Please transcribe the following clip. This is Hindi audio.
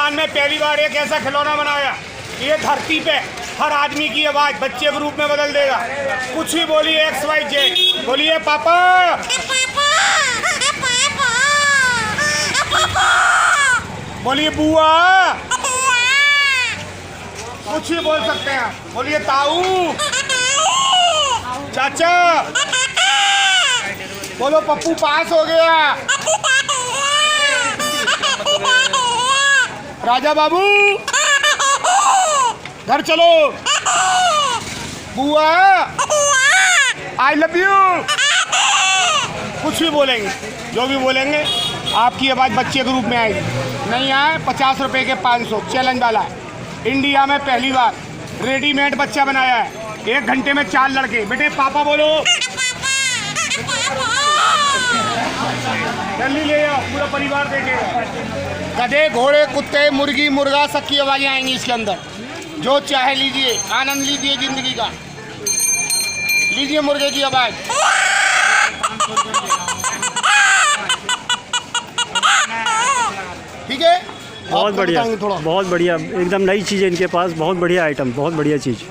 हिंदुस्तान में पहली बार एक ऐसा खिलौना बनाया, ये धरती पे हर आदमी की आवाज बच्चे के रूप में बदल देगा। कुछ भी बोलिए, XYZ बोलिए, पापा बोलिए, बुआ, कुछ भी बोल सकते हैं। बोलिए ताऊ, चाचा, बोलो पप्पू पास हो गया, राजा बाबू घर चलो, बुआ आई लव यू। कुछ भी बोलेंगे, जो भी बोलेंगे आपकी आवाज़ बच्चे के रूप में आएगी। नहीं आए 50 रुपए के 500 चैलेंज वाला है। इंडिया में पहली बार रेडीमेड बच्चा बनाया है। 1 घंटे में 4 लड़के। बेटे पापा बोलो, जल्दी ले आओ, पूरा परिवार देखेगा। गधे, घोड़े, कुत्ते, मुर्गी, मुर्गा, सबकी आवाज़ें आएंगी इसके अंदर। जो चाहे लीजिए, आनंद लीजिए जिंदगी का। लीजिए मुर्गे की आवाज़। ठीक है, बहुत बढ़िया, बहुत बढ़िया, एकदम नई चीज़ है इनके पास। बहुत बढ़िया आइटम, बहुत बढ़िया चीज़।